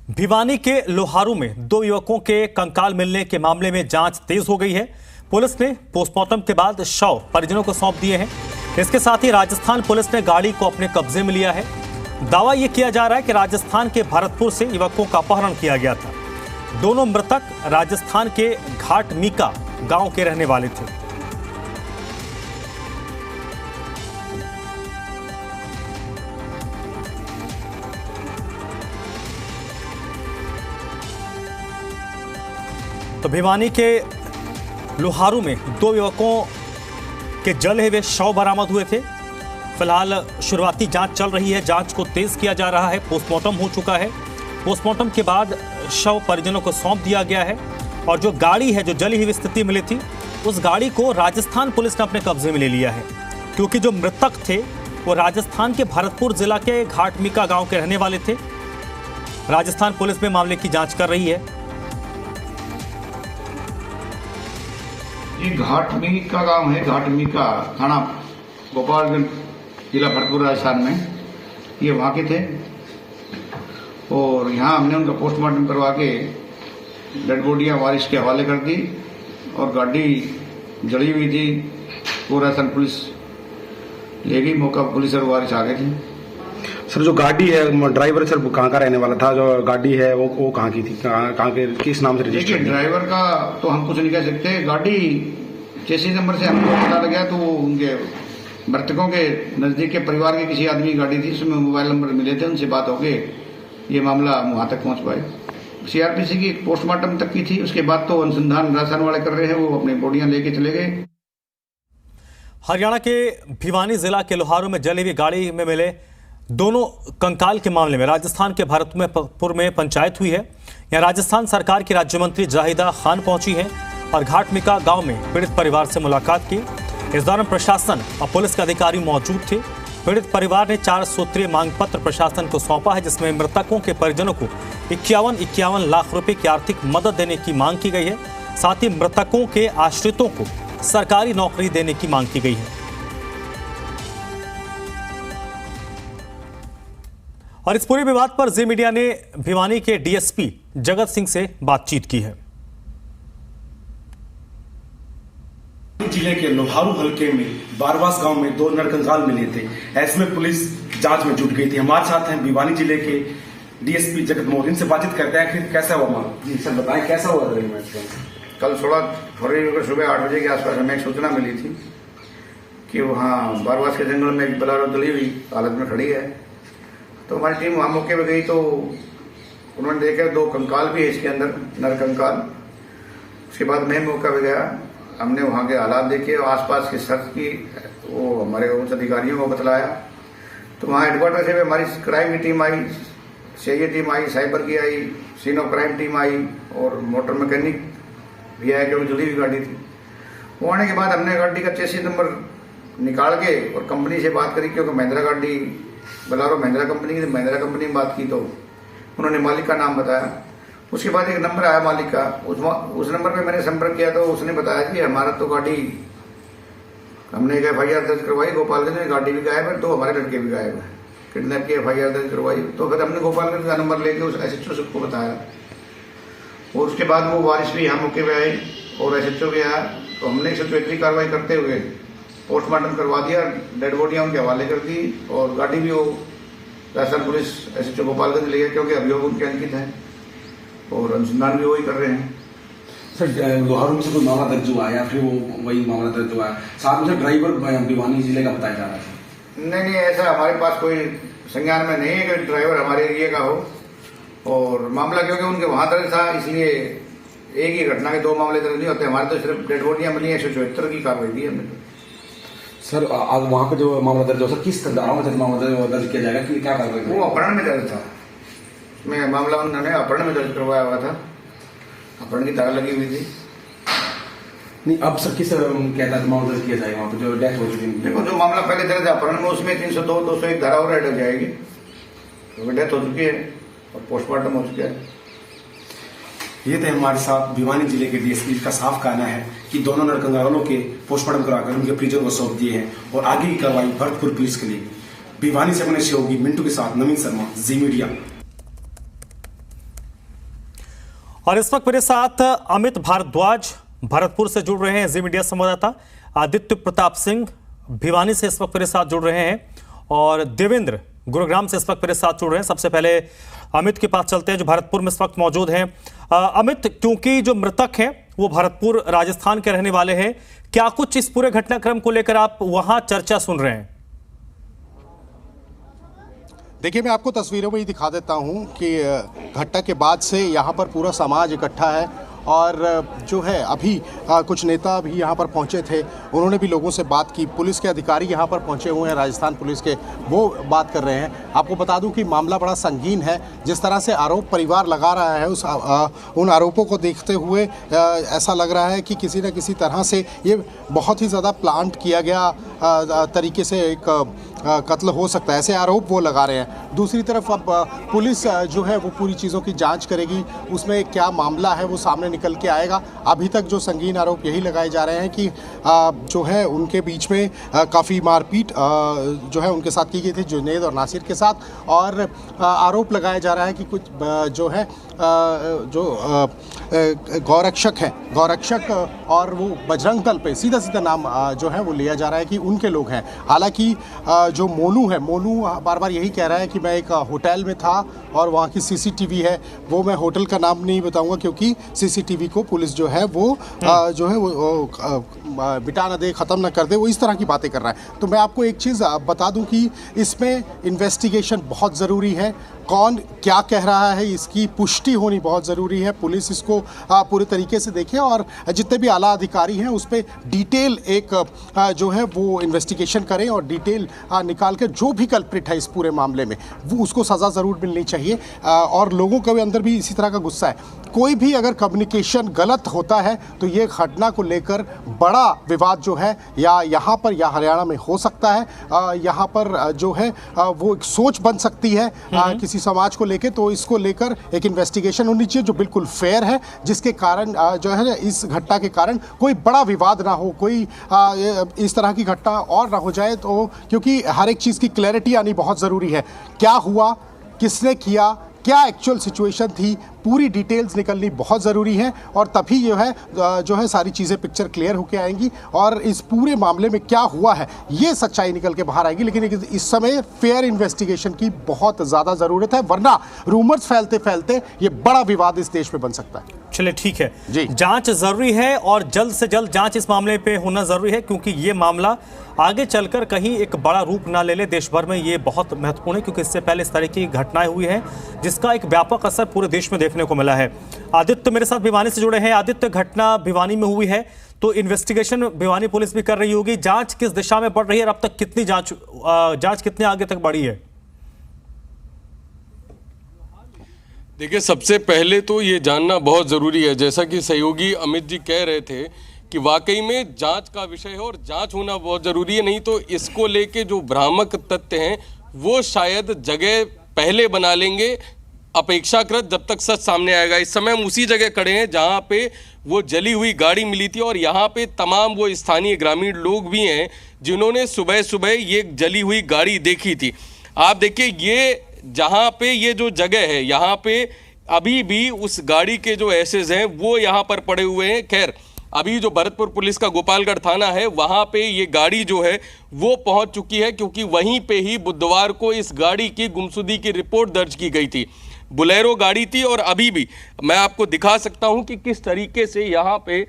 भिवानी के लोहारू में दो युवकों के कंकाल मिलने के मामले में जांच तेज हो गई है। पुलिस ने पोस्टमार्टम के बाद शव परिजनों को सौंप दिए हैं। इसके साथ ही राजस्थान पुलिस ने गाड़ी को अपने कब्जे में लिया है। दावा यह किया जा रहा है कि राजस्थान के भरतपुर से युवकों का अपहरण किया गया था। दोनों मृतक राजस्थान के घाट मीका गांव के रहने वाले थे। तो भिवानी के लोहारू में दो युवकों के जले हुए शव बरामद हुए थे। फिलहाल शुरुआती जांच चल रही है, जांच को तेज किया जा रहा है। पोस्टमार्टम हो चुका है। पोस्टमार्टम के बाद शव परिजनों को सौंप दिया गया है और जो गाड़ी है जो जली हुई स्थिति मिली थी उस गाड़ी को राजस्थान पुलिस ने अपने कब्जे में ले लिया है, क्योंकि जो मृतक थे वो राजस्थान के भरतपुर जिला के घाटमीका गांव के रहने वाले थे। राजस्थान पुलिस में मामले की जांच कर रही है। ये घाटमीका गांव है, घाटमीका थाना गोपालगंज जिला भरतपुर राजस्थान में। ये वहाँ के थे और यहाँ हमने उनका पोस्टमार्टम करवा के डेड बॉडियाँ वारिस के हवाले कर दी और गाड़ी जली हुई थी वो राजस्थान पुलिस ले गई। मौका पुलिस और वारिस आ गए थे। सर जो गाड़ी है ड्राइवर सर कहाँ का रहने वाला था? जो गाड़ी है वो कहाँ की थी, कहाँ के किस नाम से रजिस्टर्ड? देखिए ड्राइवर का तो हम कुछ नहीं कह सकते। गाड़ी चेसी नंबर से हमको पता लगा तो उनके मृतकों के नजदीक के परिवार के किसी आदमी की गाड़ी थी, उसमें मोबाइल नंबर मिले थे। उनसे बात होके ये मामला वहां तक पहुंच पाए। सीआरपीसी की पोस्टमार्टम तक की थी, उसके बाद तो अनुसंधान राजस्थान वाले कर रहे हैं, वो अपनी बॉडियां लेके चले गए। हरियाणा के भिवानी जिला के लोहारू में जली हुई गाड़ी में मिले दोनों कंकाल के मामले में राजस्थान के भरतपुर में पंचायत हुई है। यहाँ राजस्थान सरकार की राज्य मंत्री जाहिदा खान पहुंची है और घाटमीका गांव में पीड़ित परिवार से मुलाकात की। इस दौरान प्रशासन और पुलिस के अधिकारी मौजूद थे। पीड़ित परिवार ने 4 सूत्रीय मांग पत्र प्रशासन को सौंपा है, जिसमें मृतकों के परिजनों को 51 लाख रुपए की आर्थिक मदद देने की मांग की गई है। साथ ही मृतकों के आश्रितों को सरकारी नौकरी देने की मांग की गई है। और इस पूरे विवाद पर जी मीडिया ने भिवानी के डीएसपी जगत सिंह से बातचीत की है। जिले के लोहारू हलके में बारवास गांव में 2 नरकंकाल मिले थे। ऐसे में पुलिस जांच में जुट गई थी। हमारे साथ हैं भिवानी जिले के डीएसपी जगत मोहन। इनसे बातचीत करते हैं कि कैसा हुआ जी सर, बताएं कैसा हुआ? कल सुबह 8 बजे के आसपास हमें एक सूचना मिली थी कि वहाँ बारवास के जंगल में एक बलारो जली हुई हालत में खड़ी है। तो हमारी टीम वहाँ मौके पर गई तो उन्होंने देखा 2 कंकाल भी है इसके अंदर, नरकंकाल। उसके बाद मैं मौका पर गया, हमने वहाँ के हालात देखे और आसपास की सर्च की, वो हमारे उच्च अधिकारियों को बतलाया। तो वहाँ हेडक्वार्टर से हमारी क्राइम की टीम आई, सीआईए टीम आई, साइबर की आई, सीन ऑफ क्राइम टीम आई और मोटर मैकेनिक भी आया क्योंकि जुड़ी हुई गाड़ी थी। वो आने के बाद हमने गाड़ी का चेसी नंबर निकाल के और कंपनी से बात करी, क्योंकि महिंद्रा गाड़ी बलारो महिंद्रा कंपनी की, महिंद्रा कंपनी में बात की तो उन्होंने मालिक का नाम बताया। उसके बाद एक नंबर आया मालिक का, उस नंबर पे मैंने संपर्क किया तो उसने बताया कि हमारा तो गाड़ी, हमने एक FIR दर्ज करवाई गोपालगंज में, गाड़ी भी गायब है, 2 हमारे लड़के भी गायब है, किडनैप की FIR दर्ज करवाई। तो फिर हमने गोपालगंज का नंबर लेके उस SHO को बताया और उसके बाद वो वारिस भी यहाँ मौके पे आए और SHO भी आया। तो हमने 174 कार्रवाई करते हुए पोस्टमार्टम करवा दिया, डेड बॉडियाँ उनके हवाले कर दी और गाड़ी भी वो राजस्थान पुलिस SHO गोपालगंज ले गया, क्योंकि अभियोग उनके अंकित है और अनुसंधान भी वही कर रहे हैं। सर लोहारू से कोई मामला दर्ज हुआ या फिर वो वही मामला दर्ज हुआ है? साथ में ड्राइवर भिवानी जिले का बताया जा रहा है। नहीं, ऐसा हमारे पास कोई संज्ञान में नहीं है कि ड्राइवर हमारे एरिया का हो। और मामला क्योंकि उनके वहां दर्ज था, इसलिए एक ही घटना के 2 मामले दर्ज नहीं होते। हमारे तो सिर्फ डेड बॉडियां मिली है, 174 की कार्रवाई की हमने। सर वहाँ पे जो मामला दर्ज हो, सर किस धाराओं में मामला दर्ज किया जाएगा कि क्या कार्रवाई? वो अपहरण में दर्ज था। मैं मामला उन्होंने अपहरण में दर्ज करवाया हुआ था, अपहरण की धारा लगी हुई थी। नहीं, अब सर किस कहता है मामला दर्ज किया जाएगा वहाँ पे जो डेथ हो चुकी है? देखो, जो मामला पहले दर्ज है अपहरण में, उसमें 302, 201 धारा और ऐड हो जाएगी, क्योंकि डेथ हो चुकी है और पोस्टमार्टम हो चुका है। ये थे हमारे साथ भिवानी जिले के डीएसपी का साफ कहना है कि दोनों नरकंकालों के पोस्टमार्टम कराकर उनके परिजनों को सौंप दिए हैं और आगे की कार्रवाई भरतपुर पुलिस के लिए। भिवानी से अपने सहयोगी मिंटू के साथ नवीन शर्मा, जी मीडिया। और इस वक्त मेरे साथ अमित भारद्वाज भरतपुर से जुड़ रहे हैं, जी मीडिया संवाददाता आदित्य प्रताप सिंह भिवानी से इस वक्त मेरे साथ जुड़ रहे हैं और देवेंद्र गुरुग्राम से इस वक्त मेरे साथ जुड़ रहे हैं। सबसे पहले अमित के पास चलते हैं जो भरतपुर में इस वक्त मौजूद हैं। अमित, क्योंकि जो मृतक हैं वो भरतपुर राजस्थान के रहने वाले हैं, क्या कुछ इस पूरे घटनाक्रम को लेकर आप वहां चर्चा सुन रहे हैं? देखिए, मैं आपको तस्वीरों में ही दिखा देता हूं कि घटना के बाद से यहां पर पूरा समाज इकट्ठा है और जो है अभी कुछ नेता भी यहां पर पहुंचे थे, उन्होंने भी लोगों से बात की। पुलिस के अधिकारी यहां पर पहुंचे हुए हैं, राजस्थान पुलिस के, वो बात कर रहे हैं। आपको बता दूं कि मामला बड़ा संगीन है। जिस तरह से आरोप परिवार लगा रहा है उन आरोपों को देखते हुए ऐसा लग रहा है कि किसी न किसी तरह से ये बहुत ही ज़्यादा प्लांट किया गया तरीके से एक कत्ल हो सकता है, ऐसे आरोप वो लगा रहे हैं। दूसरी तरफ अब पुलिस जो है वो पूरी चीज़ों की जांच करेगी, उसमें क्या मामला है वो सामने निकल के आएगा। अभी तक जो संगीन आरोप यही लगाए जा रहे हैं कि जो है उनके बीच में काफ़ी मारपीट जो है उनके साथ की गई थी, जुनैद और नासिर के साथ, और आरोप लगाया जा रहा है कि कुछ जो है गौरक्षक हैं, गौरक्षक और वो बजरंग दल पे सीधा नाम जो है वो लिया जा रहा है कि उनके लोग हैं। हालांकि जो मोनू है, मोनू बार बार यही कह रहा है कि मैं एक होटल में था और वहाँ की सीसीटीवी है, वो मैं होटल का नाम नहीं बताऊंगा क्योंकि सीसीटीवी को पुलिस जो है वो जो है वो मिटा ना दे, ख़त्म ना कर दे, वो इस तरह की बातें कर रहा है। तो मैं आपको एक चीज़ बता दूं कि इसमें इन्वेस्टिगेशन बहुत ज़रूरी है। कौन क्या कह रहा है इसकी पुष्टि होनी बहुत ज़रूरी है। पुलिस इसको पूरे तरीके से देखे और जितने भी आला अधिकारी हैं उस पर डिटेल एक जो है वो इन्वेस्टिगेशन करें और डिटेल निकाल कर जो भी कल्प्रिट है इस पूरे मामले में वो उसको सज़ा ज़रूर मिलनी चाहिए। और लोगों के अंदर भी इसी तरह का गुस्सा है। कोई भी अगर कम्युनिकेशन गलत होता है तो ये घटना को लेकर बड़ा विवाद जो है या यहाँ पर या हरियाणा में हो सकता है। यहाँ पर जो है वो एक सोच बन सकती है किसी समाज को लेकर। तो इसको लेकर एक इन्वेस्टिगेशन होनी चाहिए जो बिल्कुल फेयर है, जिसके कारण जो है इस घटना के कारण कोई बड़ा विवाद ना हो, कोई इस तरह की घटना और ना हो जाए। तो क्योंकि हर एक चीज़ की क्लैरिटी आनी बहुत ज़रूरी है। क्या हुआ, किसने किया, क्या एक्चुअल सिचुएशन थी, पूरी डिटेल्स निकलनी बहुत ज़रूरी है और तभी जो है सारी चीज़ें पिक्चर क्लियर होकर आएंगी और इस पूरे मामले में क्या हुआ है ये सच्चाई निकल के बाहर आएगी। लेकिन इस समय फेयर इन्वेस्टिगेशन की बहुत ज़्यादा ज़रूरत है, वरना रूमर्स फैलते फैलते ये बड़ा विवाद इस देश में बन सकता है। चलिए ठीक है जी, जांच जरूरी है और जल्द से जल्द जांच इस मामले पे होना जरूरी है क्योंकि ये मामला आगे चलकर कहीं एक बड़ा रूप ना ले ले देश भर में। ये बहुत महत्वपूर्ण है क्योंकि इससे पहले इस तरह की घटनाएं हुई हैं जिसका एक व्यापक असर पूरे देश में देखने को मिला है। आदित्य मेरे साथ भिवानी से जुड़े हैं। आदित्य, घटना भिवानी में हुई है तो इन्वेस्टिगेशन भिवानी पुलिस भी कर रही होगी, जांच किस दिशा में बढ़ रही है और अब तक कितनी जांच कितने आगे तक बढ़ी है? देखिए, सबसे पहले तो ये जानना बहुत ज़रूरी है, जैसा कि सहयोगी अमित जी कह रहे थे कि वाकई में जांच का विषय है और जांच होना बहुत ज़रूरी है। नहीं तो इसको लेके जो भ्रामक तथ्य हैं वो शायद जगह पहले बना लेंगे अपेक्षाकृत जब तक सच सामने आएगा। इस समय हम उसी जगह खड़े हैं जहां पे वो जली हुई गाड़ी मिली थी और यहाँ पे तमाम वो स्थानीय ग्रामीण लोग भी हैं जिन्होंने सुबह सुबह ये जली हुई गाड़ी देखी थी। आप देखिए, ये जहाँ पे ये जो जगह है यहाँ पे अभी भी उस गाड़ी के जो एसेज हैं वो यहाँ पर पड़े हुए हैं। खैर, अभी जो भरतपुर पुलिस का गोपालगढ़ थाना है वहाँ पे ये गाड़ी जो है वो पहुँच चुकी है क्योंकि वहीं पे ही बुधवार को इस गाड़ी की गुमशुदगी की रिपोर्ट दर्ज की गई थी। बुलेरो गाड़ी थी और अभी भी मैं आपको दिखा सकता हूँ कि किस तरीके से यहाँ पे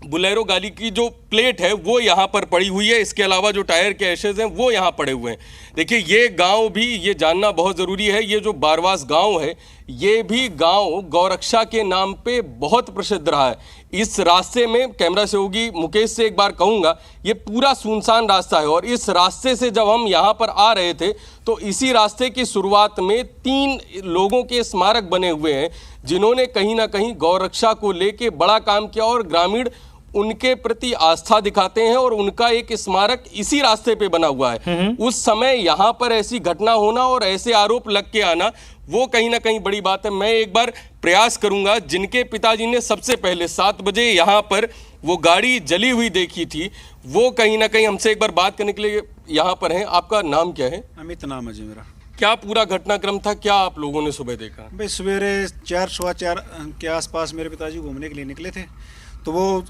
बुलेरो गाड़ी की जो प्लेट है वो यहाँ पर पड़ी हुई है। इसके अलावा जो टायर के एशेज हैं वो यहाँ पड़े हुए हैं। देखिए, ये गांव भी ये जानना बहुत ज़रूरी है। ये जो बारवास गांव है ये भी गांव गौरक्षा के नाम पे बहुत प्रसिद्ध रहा है। इस रास्ते में कैमरा सहयोगी मुकेश से एक बार कहूँगा, ये पूरा सुनसान रास्ता है और इस रास्ते से जब हम यहाँ पर आ रहे थे तो इसी रास्ते की शुरुआत में 3 लोगों के स्मारक बने हुए हैं जिन्होंने कहीं ना कहीं गौरक्षा को लेके बड़ा काम किया और ग्रामीण उनके प्रति आस्था दिखाते हैं और उनका एक स्मारक इसी रास्ते पे बना हुआ है। उस समय यहाँ पर ऐसी घटना होना और ऐसे आरोप लग के आना वो कहीं ना कहीं बड़ी बात है। मैं एक बार प्रयास करूंगा, जिनके पिताजी ने सबसे पहले 7 बजे यहाँ पर वो गाड़ी जली हुई देखी थी, वो कहीं ना कहीं हमसे एक बार बात करने के लिए यहाँ पर हैं। आपका नाम क्या है? अमित नाम है जी मेरा। क्या पूरा घटनाक्रम था, क्या आप लोगों ने सुबह देखा? भाई सवेरे 4 सवा 4 के आसपास मेरे पिताजी घूमने के लिए निकले थे, तो वो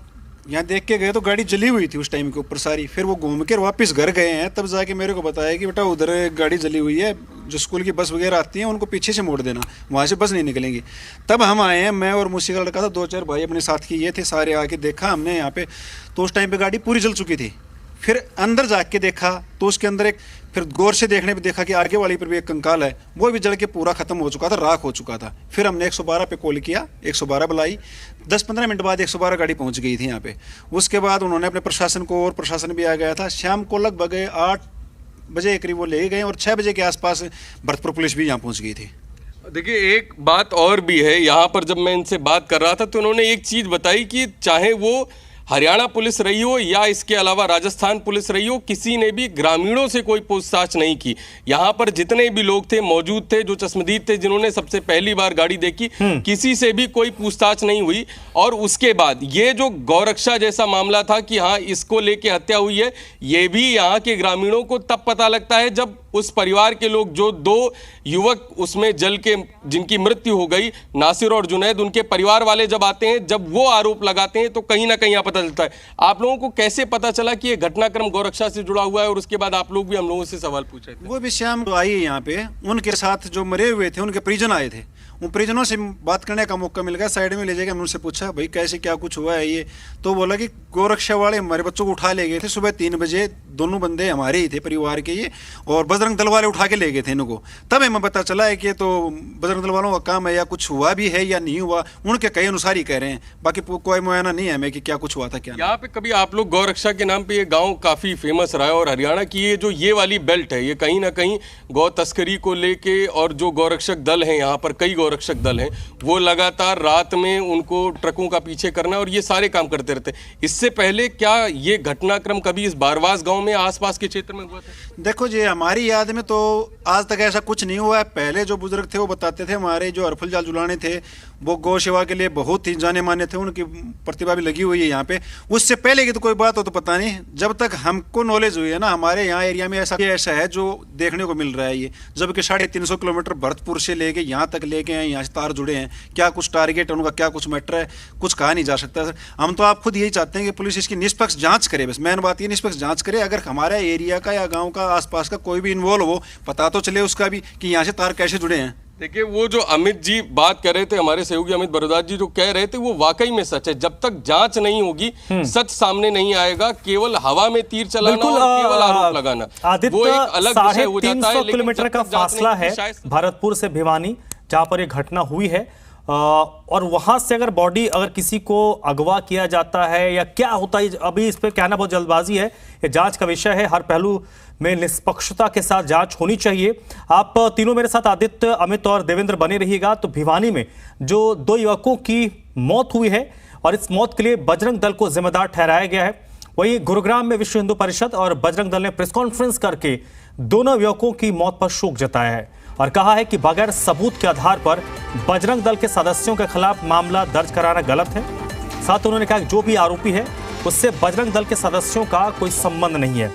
यहाँ देख के गए तो गाड़ी जली हुई थी उस टाइम के ऊपर सारी। फिर वो घूम के वापस घर गए हैं, तब जाके मेरे को बताया कि बेटा उधर गाड़ी जली हुई है, जो स्कूल की बस वगैरह आती हैं उनको पीछे से मोड़ देना, वहाँ से बस नहीं निकलेंगी। तब हम आए हैं, मैं और मुझसे का लड़का था, 2-4 भाई अपने साथ की ये थे, सारे आके देखा हमने यहाँ पे, तो उस टाइम पे गाड़ी पूरी जल चुकी थी। फिर अंदर जाके देखा तो उसके अंदर एक, फिर गौर से देखने पे देखा कि आगे वाली पर भी एक कंकाल है, वो भी जल के पूरा खत्म हो चुका था, राख हो चुका था। फिर हमने 112 पे कॉल किया, 112 बुलाई, 10-15 मिनट बाद 112 गाड़ी पहुंच गई थी यहाँ पे। उसके बाद उन्होंने अपने प्रशासन को, और प्रशासन भी आ गया था। शाम को लगभग 8 बजे करीब वो ले गए और 6 बजे के आसपास भरतपुर पुलिस भी यहाँ पहुँच गई थी। देखिए एक बात और भी है, यहाँ पर जब मैं इनसे बात कर रहा था तो उन्होंने एक चीज़ बताई कि चाहे वो हरियाणा पुलिस रही हो या इसके अलावा राजस्थान पुलिस रही हो, किसी ने भी ग्रामीणों से कोई पूछताछ नहीं की। यहाँ पर जितने भी लोग थे मौजूद थे, जो चश्मदीद थे, जिन्होंने सबसे पहली बार गाड़ी देखी, किसी से भी कोई पूछताछ नहीं हुई। और उसके बाद ये जो गौरक्षा जैसा मामला था कि हाँ इसको लेके हत्या हुई है, ये भी यहाँ के ग्रामीणों को तब पता लगता है जब उस परिवार के लोग, जो 2 युवक उसमें जल के जिनकी मृत्यु हो गई, नासिर और जुनैद, उनके परिवार वाले जब आते हैं, जब वो आरोप लगाते हैं, तो कहीं ना कहीं यहाँ पता चलता है। आप लोगों को कैसे पता चला कि ये घटनाक्रम गौरक्षा से जुड़ा हुआ है? और उसके बाद आप लोग भी हम लोगों से सवाल पूछ रहे थे। वो भी शाम आई है यहाँ पे, उनके साथ जो मरे हुए थे उनके परिजन आए थे, उन परिजनों से बात करने का मौका मिल गया। साइड में ले जाकर हमने उनसे पूछा भाई कैसे क्या कुछ हुआ है ये, तो बोला कि गौरक्षा वाले हमारे बच्चों को उठा ले गए थे सुबह 3 बजे, दोनों बंदे हमारे ही थे परिवार के ये, और बजरंग दल वाले उठा के ले गए थे इनको। तब हमें पता चला है कि तो बजरंग दल वालों का काम है, या कुछ हुआ भी है या नहीं हुआ, उनके कई अनुसार ही कह रहे हैं, बाकी कोई मुआयना नहीं है हमें कि क्या कुछ हुआ था क्या। यहाँ पे कभी आप लोग गौरक्षा के नाम पे ये गांव काफी फेमस रहा है, और हरियाणा की ये जो ये वाली बेल्ट है, ये कहीं ना कहीं गौ तस्करी को लेके, और जो गौरक्षक दल हैं यहाँ पर, कई गौरक्षक दल हैं, वो लगातार रात में उनको ट्रकों का पीछे करना और ये सारे काम करते रहते हैं। इससे पहले क्या ये घटनाक्रम कभी इस बारवास गांव में आसपास के क्षेत्र में हुआ था? देखो जी, हमारी याद में तो आज तक ऐसा कुछ नहीं हुआ है। पहले जो बुजुर्ग थे वो बताते थे, हमारे जो हरफुल जाल जुलाने थे वो गौ सेवा के लिए बहुत ही जाने माने थे, उनकी प्रतिभा भी लगी हुई है यहाँ पे। उससे पहले की तो कोई बात हो तो पता नहीं, जब तक हमको नॉलेज हुई है ना, हमारे यहाँ एरिया में ऐसा है जो देखने को मिल रहा है ये, जबकि 350 किलोमीटर भरतपुर से लेके यहाँ तक लेके हैं, यहाँ से तार जुड़े हैं। क्या कुछ टारगेट है उनका, क्या कुछ मैटर है, कुछ कहा नहीं जा सकता सर। हम तो आप खुद यही चाहते हैं कि पुलिस इसकी निष्पक्ष जांच करे, बस मेन बात ये निष्पक्ष जांच करे। अगर हमारे एरिया का या गांव का आसपास का कोई भी इन्वॉल्व हो, पता तो चले उसका भी कि यहाँ से तार कैसे जुड़े हैं। देखिए वो जो अमित जी बात कर रहे थे, हमारे सहयोगी अमित बरोदास जी जो कह रहे थे, वो वाकई में सच है। जब तक जांच नहीं होगी सच सामने नहीं आएगा। केवल हवा में तीर चलाना और केवल आरोप लगाना, वो एक अलग विषय हो जाता है। 350 किलोमीटर का फासला है भरतपुर से भिवानी, जहां पर ये घटना हुई है, और वहां से अगर बॉडी, अगर किसी को अगवा किया जाता है या क्या होता है, अभी इस पे कहना बहुत जल्दबाजी है। ये जांच का विषय है, हर पहलू में निष्पक्षता के साथ जांच होनी चाहिए। आप तीनों मेरे साथ, आदित्य, अमित और देवेंद्र, बने रहिएगा। तो भिवानी में जो 2 युवकों की मौत हुई है और इस मौत के लिए बजरंग दल को जिम्मेदार ठहराया गया है, वहीं गुरुग्राम में विश्व हिंदू परिषद और बजरंग दल ने प्रेस कॉन्फ्रेंस करके दोनों युवकों की मौत पर शोक जताया है और कहा है कि बगैर सबूत के आधार पर बजरंग दल के सदस्यों के खिलाफ मामला दर्ज कराना गलत है। साथ उन्होंने कहा कि जो भी आरोपी है उससे बजरंग दल के सदस्यों का कोई संबंध नहीं है।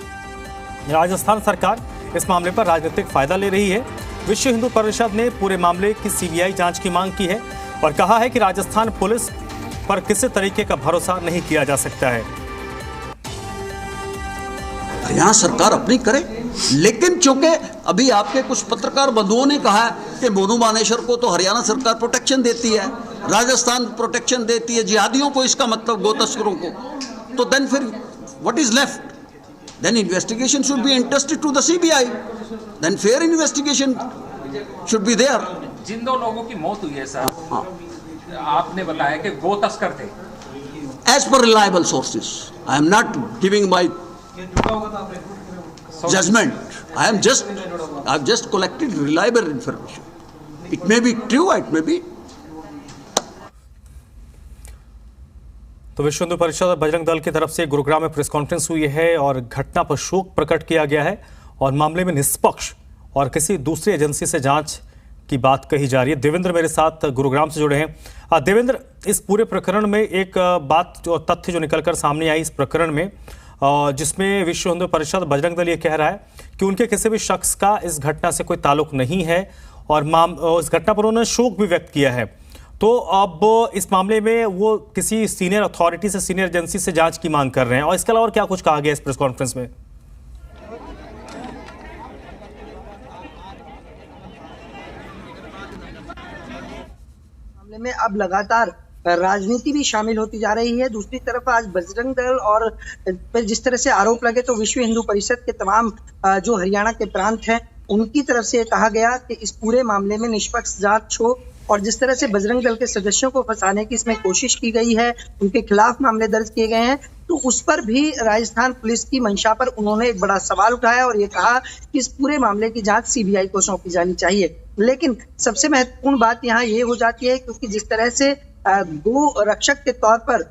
राजस्थान सरकार इस मामले पर राजनीतिक फायदा ले रही है। विश्व हिंदू परिषद ने पूरे मामले की सीबीआई जांच की मांग की है और कहा है कि राजस्थान पुलिस पर किसी तरीके का भरोसा नहीं किया जा सकता है। हरियाणा सरकार अपनी करे, लेकिन चूंकि अभी आपके कुछ पत्रकार बंधुओं ने कहा है कि मोनू मानेसर को तो हरियाणा सरकार प्रोटेक्शन देती है, राजस्थान प्रोटेक्शन देती है जिहादियों को, इसका मतलब गो तस्करों को, तो देन फिर what is left? Then investigation should be interested to the CBI, then fair investigation should be there. जिन 2 लोगों की मौत हुई है सर, हाँ, आपने बताया कि गो तस्कर थे। As per reliable sources, I am not giving my judgment. I've just collected reliable information. It may be true, it may be. तो विश्व हिंदू परिषद और बजरंग दल की तरफ से गुरुग्राम में प्रेस कॉन्फ्रेंस हुई है और घटना पर शोक प्रकट किया गया है और मामले में निष्पक्ष और किसी दूसरी एजेंसी से जांच की बात कही जा रही है। देवेंद्र मेरे साथ गुरुग्राम से जुड़े हैं। देवेंद्र, इस पूरे प्रकरण में एक बात जो तथ्य जो निकलकर सामने आई इस प्रकरण में, जिसमें विश्व हिंदू परिषद बजरंग दल ये कह रहा है कि उनके किसी भी शख्स का इस घटना से कोई ताल्लुक नहीं है और इस घटना पर उन्होंने शोक भी व्यक्त किया है। तो अब इस मामले में वो किसी सीनियर अथॉरिटी से, सीनियर एजेंसी से जांच की मांग कर रहे हैं। और इसके अलावा और क्या कुछ कहा गया इस प्रेस कॉन्फ्रेंस में? मामले में अब लगातार राजनीति भी शामिल होती जा रही है। दूसरी तरफ आज बजरंग दल और पर जिस तरह से आरोप लगे तो विश्व हिंदू परिषद के तमाम जो हरियाणा के प्रांत हैं उनकी तरफ से कहा गया कि इस पूरे मामले में निष्पक्ष जांच हो। और जिस तरह से बजरंग दल के सदस्यों को फंसाने की इसमें कोशिश की गई है, उनके खिलाफ मामले दर्ज किए गए हैं, तो उस पर भी राजस्थान पुलिस की मंशा पर उन्होंने एक बड़ा सवाल उठाया और ये कहा कि इस पूरे मामले की जांच सीबीआई को सौंपी जानी चाहिए। लेकिन सबसे महत्वपूर्ण बात यहाँ ये हो जाती है क्योंकि जिस तरह से गो रक्षक के तौर पर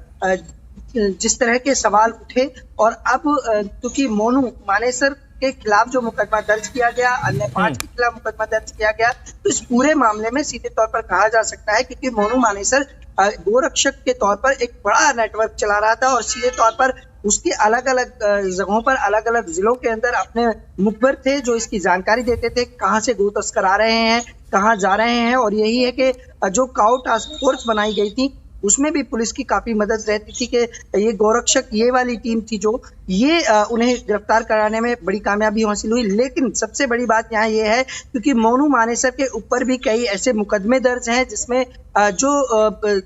जिस तरह के सवाल उठे और अब क्योंकि मोनू मानेसर के खिलाफ जो मुकदमा दर्ज किया गया, अन्य 5 के खिलाफ मुकदमा दर्ज किया गया, तो इस पूरे मामले में सीधे तौर पर कहा जा सकता है क्योंकि मोनू मानेसर गोरक्षक के तौर पर एक बड़ा नेटवर्क चला रहा था और सीधे तौर पर उसके अलग अलग जगहों पर, अलग अलग जिलों के अंदर अपने मुखबिर थे जो इसकी जानकारी देते थे कहाँ से गो तस्कर आ रहे हैं, कहाँ जा रहे हैं। और यही है कि जो काउ टास्क फोर्स बनाई गई थी उसमें भी पुलिस की काफी मदद रहती थी कि ये गोरक्षक, ये वाली टीम थी जो ये उन्हें गिरफ्तार कराने में बड़ी कामयाबी हासिल हुई। लेकिन सबसे बड़ी बात यहाँ ये है क्योंकि मोनू मानेसर के ऊपर भी कई ऐसे मुकदमे दर्ज हैं जिसमें जो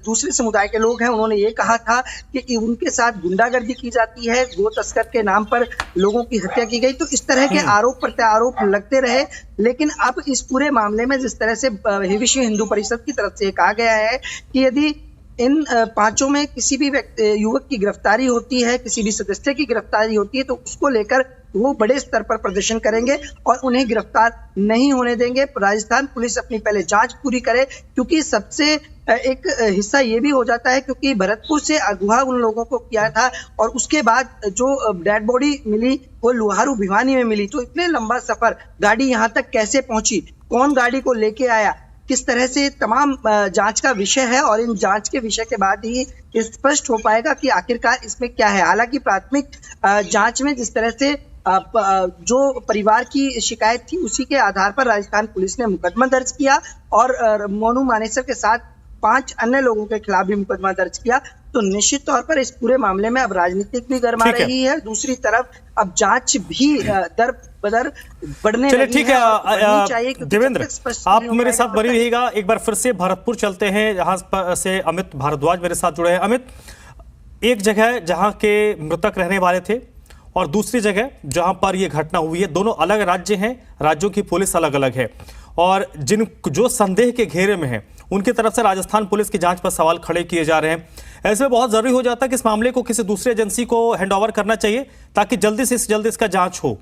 दूसरे समुदाय के लोग हैं उन्होंने ये कहा था कि उनके साथ गुंडागर्दी की जाती है, गो तस्कर के नाम पर लोगों की हत्या की गई। तो इस तरह के आरोप प्रत्यारोप लगते रहे। लेकिन अब इस पूरे मामले में जिस तरह से विश्व हिंदू परिषद की तरफ से कहा गया है कि यदि इन 5 में किसी भी युवक की गिरफ्तारी होती है, किसी भी सदस्य की गिरफ्तारी होती है तो उसको लेकर वो बड़े स्तर पर प्रदर्शन करेंगे और उन्हें गिरफ्तार नहीं होने देंगे। राजस्थान पुलिस अपनी पहले जांच पूरी करे क्योंकि सबसे एक हिस्सा ये भी हो जाता है क्योंकि भरतपुर से अगवा उन लोगों को किया था और उसके बाद जो डेड बॉडी मिली वो लोहारू भिवानी में मिली। तो इतने लंबा सफर, गाड़ी यहाँ तक कैसे पहुंची, कौन गाड़ी को लेके आया, किस तरह से, तमाम जांच का विषय है और इन जांच के विषय के बाद ही स्पष्ट हो पाएगा कि आखिरकार इसमें क्या है। हालांकि प्राथमिक जांच में जिस तरह से जो परिवार की शिकायत थी उसी के आधार पर राजस्थान पुलिस ने मुकदमा दर्ज किया और मोनू मानेसर के साथ 5 अन्य लोगों के खिलाफ भी मुकदमा दर्ज किया। तो निश्चित तौर पर इस पूरे मामले में अब राजनीतिक भी गरमा रही है, दूसरी तरफ अब जांच भी दर बदर बढ़ने लगी है। चाहिए देवेंद्र, आप मेरे साथ बने रहिएगा। एक बार फिर से भरतपुर चलते हैं, जहां से अमित भारद्वाज मेरे साथ जुड़े हैं। अमित, एक जगह जहां के मृतक रहने वाले थे और दूसरी जगह जहां पर यह घटना हुई है, दोनों अलग राज्य हैं, राज्यों की पुलिस अलग अलग है और जो संदेह के घेरे में है उनकी तरफ से राजस्थान पुलिस की जांच पर सवाल खड़े किए जा रहे हैं। ऐसे में बहुत जरूरी हो जाता है कि इस मामले को किसी दूसरी एजेंसी को हैंडओवर करना चाहिए ताकि जल्दी से जल्दी इसका जांच हो।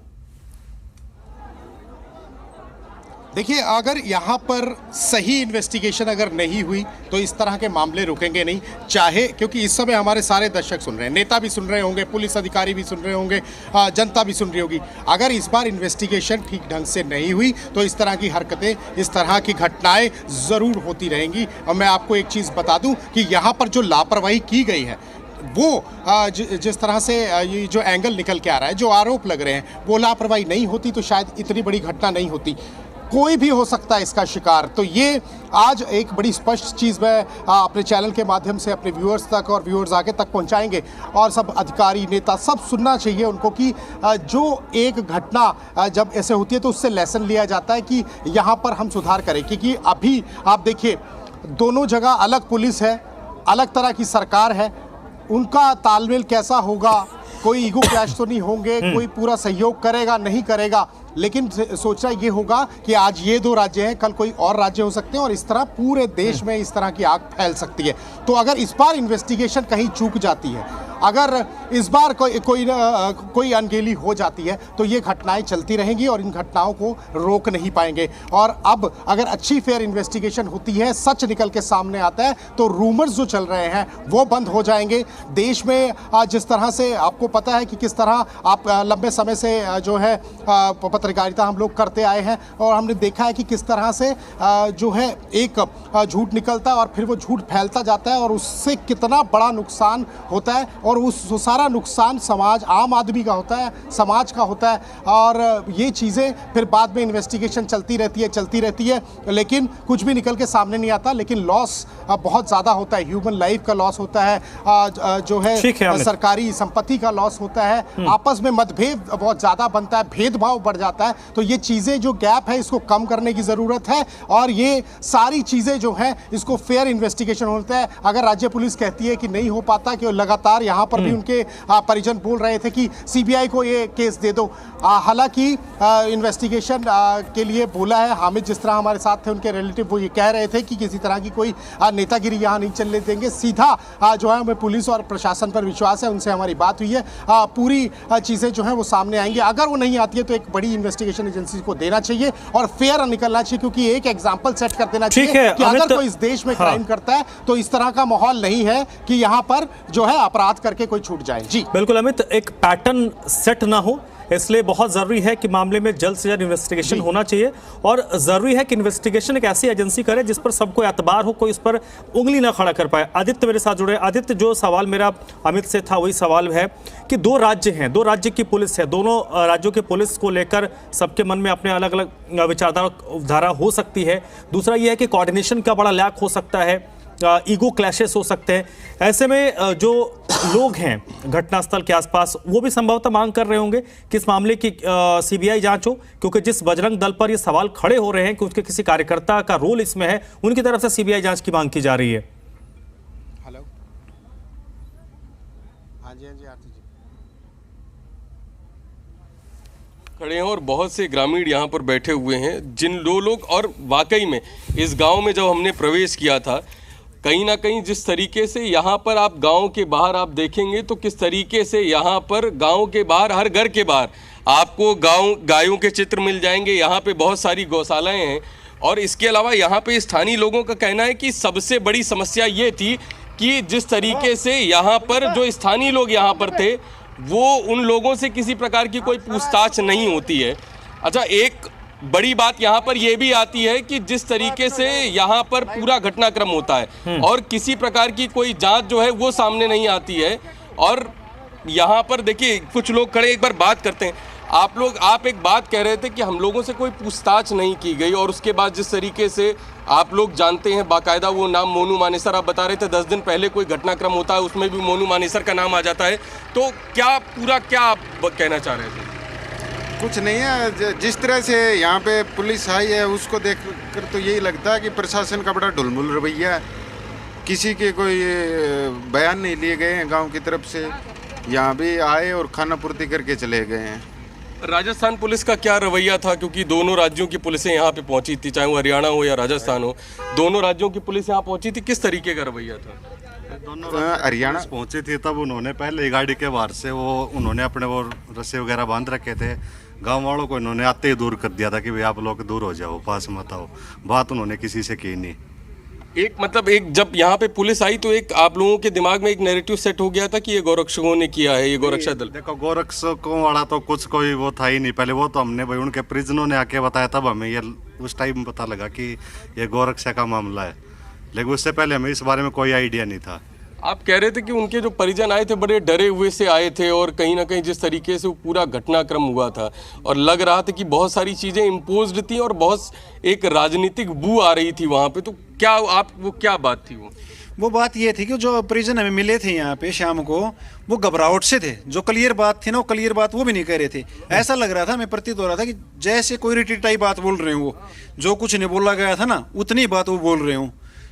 देखिए, अगर यहाँ पर सही इन्वेस्टिगेशन अगर नहीं हुई तो इस तरह के मामले रुकेंगे नहीं। चाहे, क्योंकि इस समय हमारे सारे दर्शक सुन रहे हैं, नेता भी सुन रहे होंगे, पुलिस अधिकारी भी सुन रहे होंगे, जनता भी सुन रही होगी। अगर इस बार इन्वेस्टिगेशन ठीक ढंग से नहीं हुई तो इस तरह की हरकतें, इस तरह की घटनाएं ज़रूर होती रहेंगी। और मैं आपको एक चीज़ बता दूं कि यहाँ पर जो लापरवाही की गई है वो जिस तरह से ये जो एंगल निकल के आ रहा है, जो आरोप लग रहे हैं, वो लापरवाही नहीं होती तो शायद इतनी बड़ी घटना नहीं होती। कोई भी हो सकता है इसका शिकार। तो ये आज एक बड़ी स्पष्ट चीज़ मैं अपने चैनल के माध्यम से अपने व्यूअर्स तक और व्यूअर्स आगे तक पहुंचाएंगे और सब अधिकारी, नेता, सब सुनना चाहिए उनको कि जो एक घटना जब ऐसे होती है तो उससे लेसन लिया जाता है कि यहाँ पर हम सुधार करें। क्योंकि अभी आप देखिए, दोनों जगह अलग पुलिस है, अलग तरह की सरकार है, उनका तालमेल कैसा होगा, कोई ईगो क्लैश तो नहीं होंगे, कोई पूरा सहयोग करेगा नहीं करेगा, लेकिन सोचना ये होगा कि आज ये 2 राज्य हैं, कल कोई और राज्य हो सकते हैं और इस तरह पूरे देश में इस तरह की आग फैल सकती है। तो अगर इस बार इन्वेस्टिगेशन कहीं चूक जाती है, अगर इस बार कोई अनगेली हो जाती है तो ये घटनाएं चलती रहेंगी और इन घटनाओं को रोक नहीं पाएंगे। और अब अगर अच्छी फेयर इन्वेस्टिगेशन होती है, सच निकल के सामने आता है तो रूमर्स जो चल रहे हैं वो बंद हो जाएंगे। देश में जिस तरह से आपको पता है कि किस तरह आप लंबे समय से जो है पत्रकारिता हम लोग करते आए हैं और हमने देखा है कि किस तरह से जो है एक झूठ निकलता है और फिर वो झूठ फैलता जाता है और उससे कितना बड़ा नुकसान होता है और उस सारा नुकसान समाज, आम आदमी का होता है, समाज का होता है। और ये चीज़ें फिर बाद में इन्वेस्टिगेशन चलती रहती है, लेकिन कुछ भी निकल के सामने नहीं आता। लेकिन लॉस बहुत ज़्यादा होता है, ह्यूमन लाइफ का लॉस होता है, जो है सरकारी संपत्ति का लॉस होता है, आपस में मतभेद बहुत ज़्यादा बनता है, भेदभाव बढ़ जाता है। तो ये चीज़ें जो गैप है इसको कम करने की ज़रूरत है और ये सारी चीज़ें जो हैं इसको फेयर इन्वेस्टिगेशन होता है। अगर राज्य पुलिस कहती है कि नहीं हो पाता, कि लगातार यहाँ पर भी उनके परिजन बोल रहे थे कि सीबीआई को ये केस दे दो, हालांकि इन्वेस्टिगेशन के लिए बोला है हामिद, जिस तरह हमारे साथ थे उनके रिलेटिव, वो ये कह रहे थे कि किसी तरह की कोई नेतागिरी यहाँ नहीं चलने देंगे, सीधा जो है हमें पुलिस और प्रशासन पर विश्वास है। उनसे हमारी बात हुई है, पूरी चीज़ें जो हैं वो सामने आएंगी। अगर वो नहीं आती है तो एक बड़ी इन्वेस्टिगेशन एजेंसी को देना चाहिए और फेयर निकलना चाहिए, क्योंकि एक एग्जाम्पल सेट कर देना चाहिए कि अगर कोई इस देश में क्राइम करता है तो इस तरह का माहौल नहीं है कि यहाँ पर जो है अपराध करके कोई छूट जाए। जी बिल्कुल अमित, एक पैटर्न सेट ना हो, इसलिए बहुत ज़रूरी है कि मामले में जल्द से जल्द इन्वेस्टिगेशन होना चाहिए और ज़रूरी है कि इन्वेस्टिगेशन एक ऐसी एजेंसी करे जिस पर सबको एतबार हो, कोई इस पर उंगली ना खड़ा कर पाए। आदित्य मेरे साथ जुड़े। आदित्य, जो सवाल मेरा अमित से था वही सवाल है कि दो राज्य हैं, दो राज्य की पुलिस है, दोनों राज्यों की पुलिस को लेकर सबके मन में अपने अलग अलग विचारधारा हो सकती है। दूसरा यह है कि कोऑर्डिनेशन का बड़ा लैक हो सकता है, ईगो क्लैशेस हो सकते हैं। ऐसे में जो लोग हैं घटनास्थल के आसपास वो भी संभवतः मांग कर रहे होंगे कि इस मामले की सीबीआई जांच हो, क्योंकि जिस बजरंग दल पर ये सवाल खड़े हो रहे हैं कि उसके किसी कार्यकर्ता का रोल इसमें है, उनकी तरफ से सीबीआई जांच की मांग की जा रही है। हेलो, हाँ जी आरती जी खड़े हैं और बहुत से ग्रामीण यहाँ पर बैठे हुए हैं, जिन लोग, और वाकई में इस गांव में जब हमने प्रवेश किया था, कहीं ना कहीं जिस तरीके से यहाँ पर आप गांव के बाहर आप देखेंगे तो किस तरीके से यहाँ पर गांव के बाहर, हर घर के बाहर आपको गायों के चित्र मिल जाएंगे। यहाँ पे बहुत सारी गौशालाएं हैं और इसके अलावा यहाँ पे स्थानीय लोगों का कहना है कि सबसे बड़ी समस्या ये थी कि जिस तरीके से यहाँ पर जो स्थानीय लोग यहाँ पर थे वो उन लोगों से किसी प्रकार की कोई पूछताछ नहीं होती है। अच्छा, एक बड़ी बात यहाँ पर यह भी आती है कि जिस तरीके से यहाँ पर पूरा घटनाक्रम होता है और किसी प्रकार की कोई जांच जो है वो सामने नहीं आती है। और यहाँ पर देखिए कुछ लोग खड़े, एक बार बात करते हैं। आप एक बात कह रहे थे कि हम लोगों से कोई पूछताछ नहीं की गई और उसके बाद जिस तरीके से आप लोग जानते हैं बाकायदा वो नाम मोनू मानेसर, आप बता रहे थे 10 दिन पहले कोई घटनाक्रम होता है उसमें भी मोनू मानेसर का नाम आ जाता है, तो क्या आप कहना चाह रहे थे? कुछ नहीं है, जिस तरह से यहाँ पे पुलिस आई है उसको देख कर तो यही लगता है कि प्रशासन का बड़ा ढुलमुल रवैया है। किसी के कोई बयान नहीं लिए गए हैं गांव की तरफ से, यहाँ भी आए और खाना पूर्ति करके चले गए हैं। राजस्थान पुलिस का क्या रवैया था, क्योंकि दोनों राज्यों की पुलिसें यहाँ पे पहुंची थी, चाहे वो हरियाणा हो या राजस्थान हो, दोनों राज्यों की पुलिस यहाँ पहुंची थी, किस तरीके का रवैया था? दोनों हरियाणा पहुंची थी तब उन्होंने पहले गाड़ी के बाहर से उन्होंने अपने वो रस्से वगैरह बांध रखे थे, गांव वालों को इन्होंने आते ही दूर कर दिया था कि भाई आप लोग दूर हो जाओ, पास मत आओ। बात उन्होंने किसी से की नहीं। एक जब यहाँ पे पुलिस आई तो एक आप लोगों के दिमाग में एक नैरेटिव सेट हो गया था कि ये गोरक्षकों ने किया है, ये गोरक्षा दल। देखो, गोरक्षकों वाला तो कुछ कोई वो था ही नहीं पहले, वो तो हमने भाई उनके परिजनों ने आके बताया, तब हमें ये उस टाइम पता लगा कि ये गोरक्षा का मामला है, लेकिन उससे पहले हमें इस बारे में कोई आइडिया नहीं था। आप कह रहे थे कि उनके जो परिजन आए थे बड़े डरे हुए से आए थे और कहीं ना कहीं जिस तरीके से वो पूरा घटनाक्रम हुआ था और लग रहा था कि बहुत सारी चीज़ें इम्पोज्ड थी और बहुत एक राजनीतिक बू आ रही थी वहाँ पे, तो क्या बात थी? वो बात ये थी कि जो परिजन हमें मिले थे यहाँ पे शाम को, वो घबराहट से थे। जो क्लियर बात थी ना, वो क्लियर बात वो भी नहीं कह रहे थे। ऐसा लग रहा था, हमें प्रतीत हो रहा था कि जैसे कोई रिटिटाई बात बोल रहे हो, वो जो कुछ नहीं बोला गया था ना उतनी बात वो बोल रहे हो,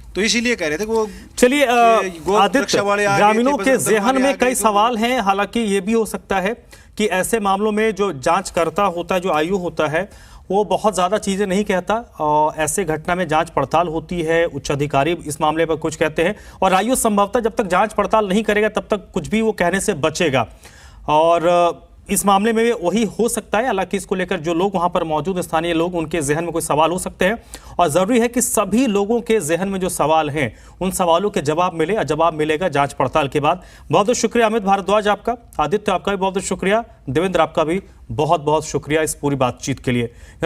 तो इसीलिए कह रहे थे कि वो। चलिए आदित्य, ग्रामीणों के ज़हन में कई सवाल हैं। हालांकि ये भी हो सकता है कि ऐसे मामलों में जो जांचकर्ता होता है, जो आयु होता है, वो बहुत ज़्यादा चीज़ें नहीं कहता और ऐसे घटना में जांच पड़ताल होती है, उच्च अधिकारी इस मामले पर कुछ कहते हैं और आयु संभवतः जब तक जांच पड़ताल नहीं करेगा तब तक कुछ भी वो कहने से बचेगा। और इस मामले में वही हो सकता है। हालांकि इसको लेकर जो लोग वहां पर मौजूद स्थानीय लोग, उनके जहन में कोई सवाल हो सकते हैं और जरूरी है कि सभी लोगों के जहन में जो सवाल हैं उन सवालों के जवाब मिले और जवाब मिलेगा जांच पड़ताल के बाद। बहुत बहुत शुक्रिया अमित भारद्वाज आपका, आदित्य आपका भी बहुत बहुत शुक्रिया, देवेंद्र आपका भी बहुत बहुत शुक्रिया इस पूरी बातचीत के लिए।